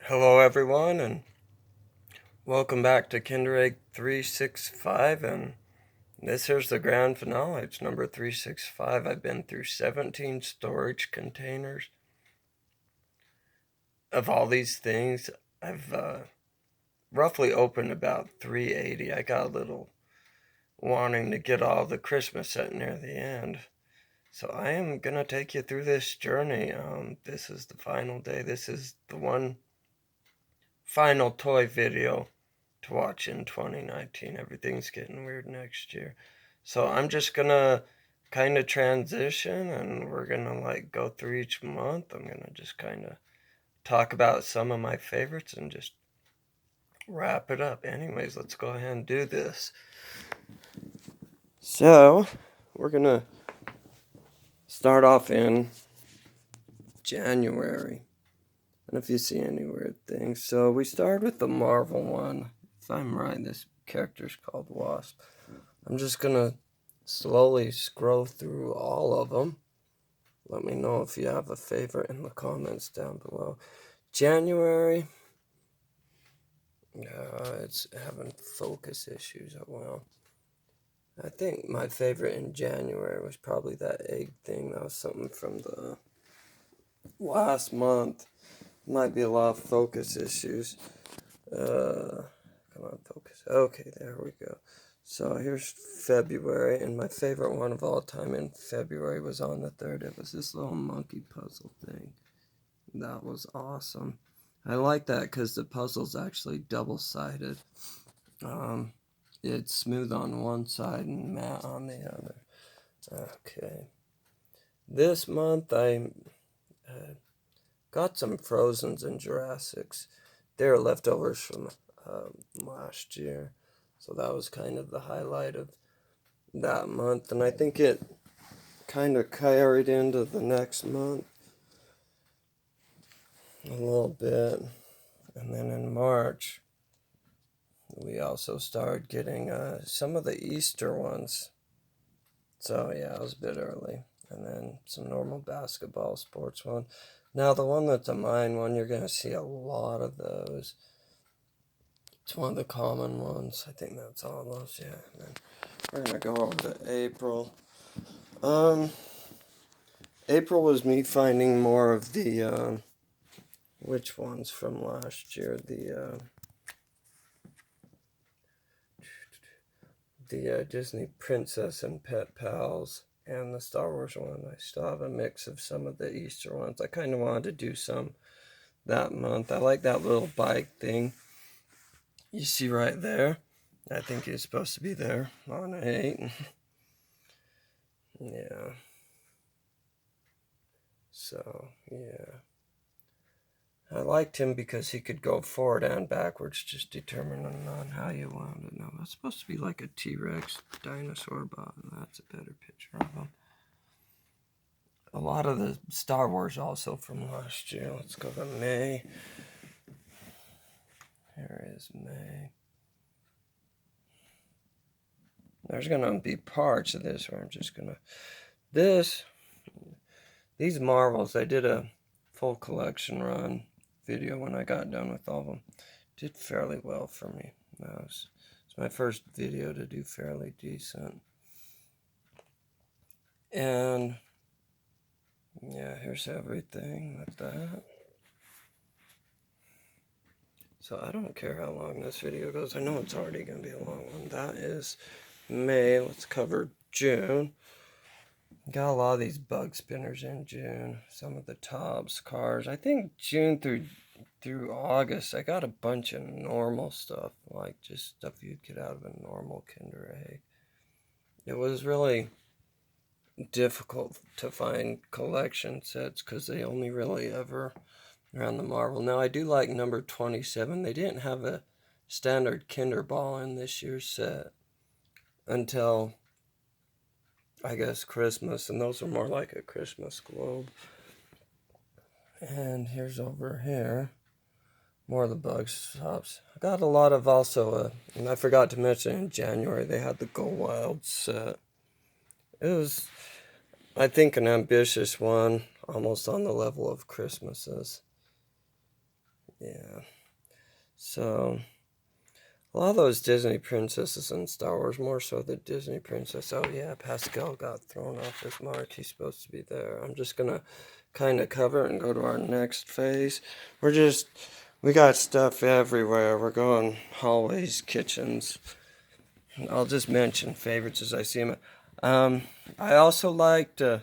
Hello, everyone, and welcome back to Kinder Egg 365. And this here's the grand finale. It's number 365. I've been through 17 storage containers of all these things. I've roughly opened about 380. I got a little wanting to get all the Christmas set near the end. So I am going to take you through this journey. This is the final day. This is the one final toy video to watch in 2019. Everything's getting weird next year. So I'm just gonna kind of transition and we're gonna like go through each month. I'm gonna just kind of talk about some of my favorites and just wrap it up. Anyways, let's go ahead and do this. So we're gonna start off in January. And if you see any weird things. So we started with the Marvel one. If I'm right, this character's called Wasp. I'm just gonna slowly scroll through all of them. Let me know if you have a favorite in the comments down below. January. It's having focus issues. Oh, well. I think my favorite in January was probably that egg thing. That was something from the last month. Might be a lot of focus issues. Come on, focus. Okay, there we go. So here's February, and my favorite one of all time in February was on the 3rd. It was this little monkey puzzle thing. That was awesome. I like that because the puzzle's actually double-sided. It's smooth on one side and matte on the other. Okay. This month I got some Frozens and Jurassics. They're leftovers from last year. So that was kind of the highlight of that month. And I think it kind of carried into the next month a little bit. And then in March, we also started getting some of the Easter ones. So yeah, it was a bit early. And then some normal basketball sports one. Now the one that's a mine one, you're going to see a lot of those. It's one of the common ones. I think that's all those, yeah. And then we're going to go over to April. April was me finding more of the, which ones from last year? The Disney Princess and Pet Pals and the Star Wars one. I still have a mix of some of the Easter ones. I kind of wanted to do some that month. I like that little bike thing you see right there. I think it's supposed to be there on 8. Yeah. So, yeah. I liked him because he could go forward and backwards, just determining on how you wanted it. Now, that's supposed to be like a T-Rex dinosaur bottom. That's a better picture of him. A lot of the Star Wars also from last year. Let's go to May. Here is May. There's going to be parts of this where I'm just going to... These Marvels, I did a full collection run video when I got done with all of them. Did fairly well for me. It's my first video to do fairly decent. And yeah, here's everything with that. So I don't care how long this video goes. I know it's already going to be a long one. That is May. Let's cover June. Got a lot of these bug spinners in June. Some of the Tops cars. I think June through August, I got a bunch of normal stuff, like just stuff you'd get out of a normal Kinder Egg. It was really difficult to find collection sets because they only really ever around the Marvel. Now I do like number 27. They didn't have a standard Kinder Ball in this year's set until I guess Christmas, and those are more like a Christmas globe. And here's over here more of the bug stops. I got a lot of also, and I forgot to mention in January they had the Go Wild set. It was, I think, an ambitious one, almost on the level of Christmases. Yeah. So, a lot of those Disney princesses in Star Wars, more so the Disney princess. Oh yeah, Pascal got thrown off his mark. He's supposed to be there. I'm just gonna kind of cover it and go to our next phase. We got stuff everywhere. We're going hallways, kitchens. I'll just mention favorites as I see them. I also liked, I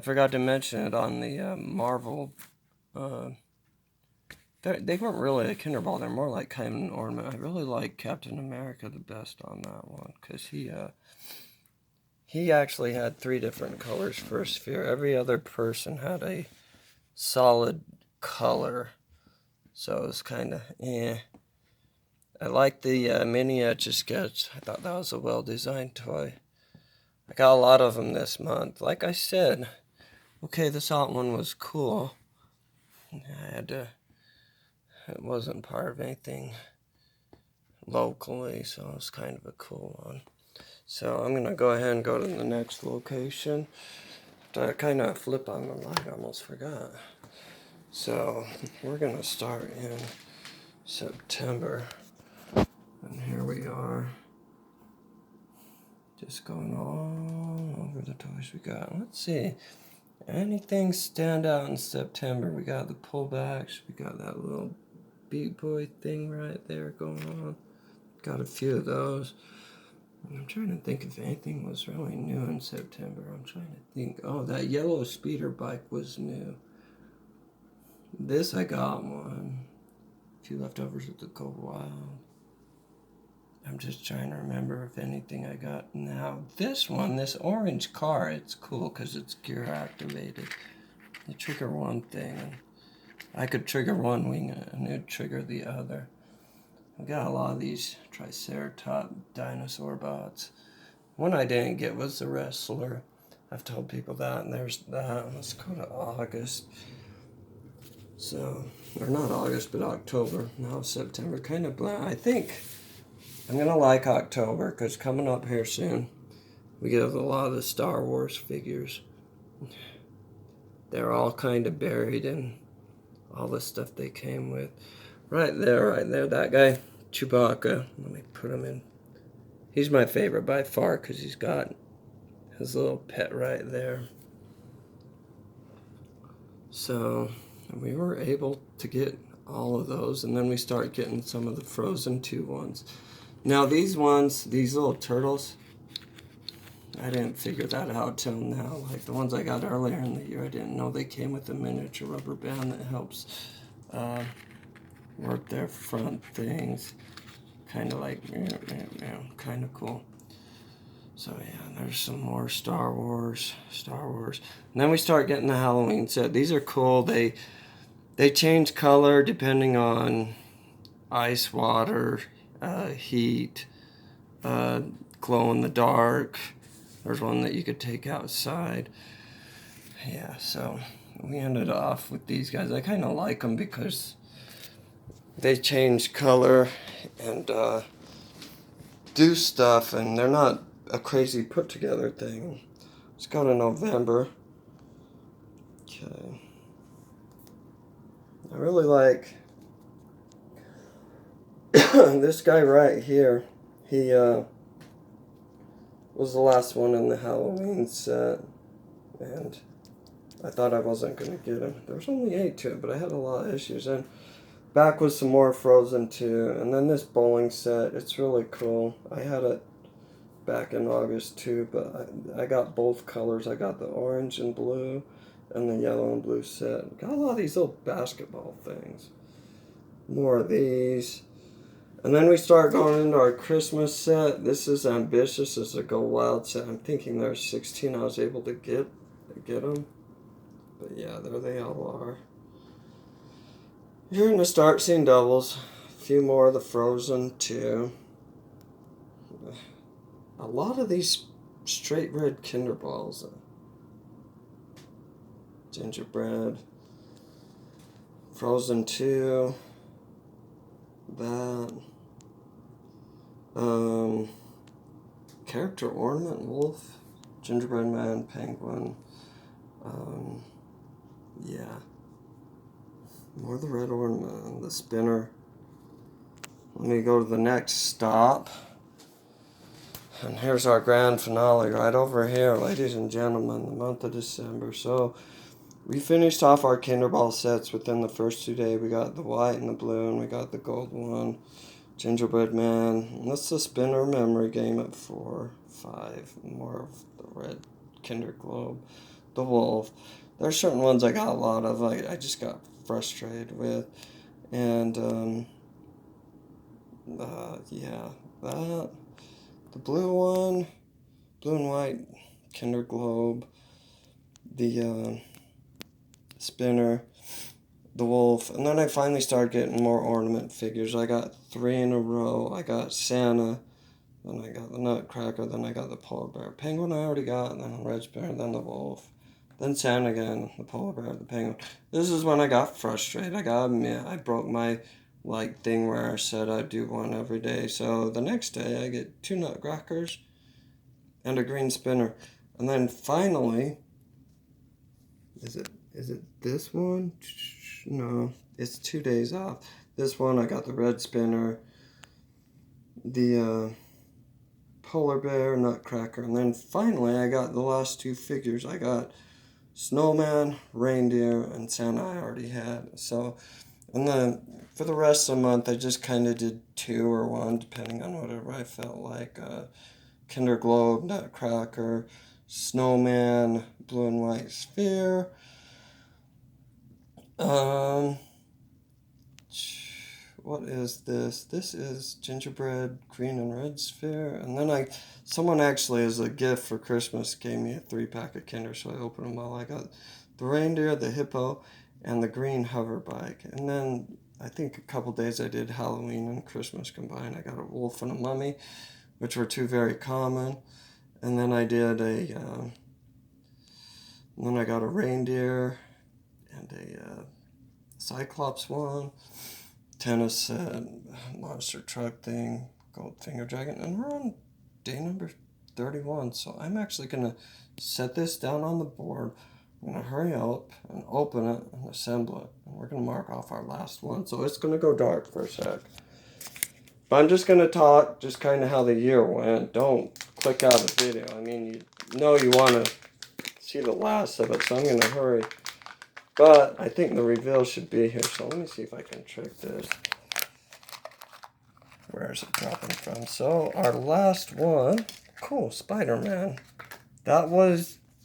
forgot to mention it on the Marvel. Uh, they weren't really a Kinderball. They're more like kind of an ornament. I really like Captain America the best on that one because he actually had 3 different colors for a sphere. Every other person had a solid color, so it was kind of I like the mini Etch-a-Sketch. I thought that was a well-designed toy. I got a lot of them this month. Like I said, okay, this alt one was cool. I had to. It wasn't part of anything locally, so it was kind of a cool one. So I'm gonna go ahead and go to the next location. I kind of flip on the light, I almost forgot. So we're gonna start in September, and here we are. Just going all over the toys we got. Let's see. Anything stand out in September? We got the pullbacks. We got that little Beat Boy thing right there going on. Got a few of those. I'm trying to think if anything was really new in September. I'm trying to think. Oh, that yellow speeder bike was new. This I got one. A few leftovers at the Go Wild. I'm just trying to remember if anything I got now. This one, this orange car, it's cool because it's gear activated. You trigger one thing, and I could trigger one wing and it would trigger the other. I got a lot of these Triceratops dinosaur bots. One I didn't get was the wrestler. I've told people that, and there's that. Let's go to August. So, or not August, but October. Now September, kind of bland. I think I'm gonna like October because coming up here soon, we get a lot of the Star Wars figures. They're all kind of buried in all the stuff they came with. Right there, that guy, Chewbacca. Let me put him in. He's my favorite by far because he's got his little pet right there. So we were able to get all of those, and then we start getting some of the Frozen 2 ones. Now these ones, these little turtles, I didn't figure that out till now. Like the ones I got earlier in the year, I didn't know they came with a miniature rubber band that helps work their front things. Kind of like, kind of cool. So yeah, there's some more Star Wars. And then we start getting the Halloween set. These are cool. They change color depending on ice, water, heat, glow in the dark. There's one that you could take outside. Yeah, so we ended off with these guys. I kind of like them because they change color and do stuff, and they're not a crazy put together thing. Let's go to November. Okay. I really like this guy right here. He was the last one in the Halloween set, and I thought I wasn't going to get him. There was only 8 to it, but I had a lot of issues. And back with some more Frozen 2, and then this bowling set. It's really cool. I had it back in August too, but I got both colors. I got the orange and blue and the yellow and blue set. Got a lot of these little basketball things. More of these. And then we start going into our Christmas set. This is ambitious. This is a Go Wild set. I'm thinking there's 16 I was able to get them. But yeah, there they all are. You're going to start seeing doubles. A few more of the Frozen 2. A lot of these straight red Kinder Balls. Gingerbread. Frozen 2. That. Character ornament, wolf. Gingerbread man, penguin. Yeah. More of the red ornament. the spinner. Let me go to the next stop. And here's our grand finale right over here, ladies and gentlemen, the month of December. So we finished off our Kinderball sets within the first 2 days. We got the white and the blue, and we got the gold one. Gingerbread Man. And that's the spinner memory game at 4, 5. More of the red Kinder Globe. The wolf. There's certain ones I got a lot of. I just got frustrated with. And, yeah, that. The blue one. Blue and white Kinder Globe. The, spinner. The wolf. And then I finally started getting more ornament figures. I got 3 in a row. I got Santa. Then I got the Nutcracker. Then I got the polar bear. Penguin I already got. Then the red bear. Then the wolf. Then Santa again. The polar bear. The penguin. This is when I got frustrated. I gotta admit, I broke my thing where I said I'd do one every day. So the next day I get 2 Nutcrackers and a green spinner. And then finally, is it this one? No, it's 2 days off. This one I got the red spinner, the polar bear, Nutcracker, and then finally I got the last 2 figures. I got snowman, reindeer, and Santa I already had. So, and then for the rest of the month I just kind of did 2 or 1 depending on whatever I felt like. Kinder Globe, Nutcracker, snowman, blue and white sphere. What is this? This is gingerbread, green and red sphere. And then someone actually as a gift for Christmas gave me a 3-pack of Kinder, so I opened them all. I got the reindeer, the hippo, and the green hover bike. And then I think a couple days I did Halloween and Christmas combined. I got a wolf and a mummy, which were 2 very common. And then I did and then I got a reindeer and a Cyclops one, tennis set, monster truck thing, Goldfinger dragon, and we're on day number 31. So I'm actually gonna set this down on the board. I'm gonna hurry up and open it and assemble it, and we're gonna mark off our last one. So it's gonna go dark for a sec. But I'm just gonna talk just kind of how the year went. Don't click out of the video. I mean, you want to see the last of it, so I'm gonna hurry. But I think the reveal should be here, so let me see if I can trick this. Where is it dropping from? So, our last one, cool, Spider-Man. That was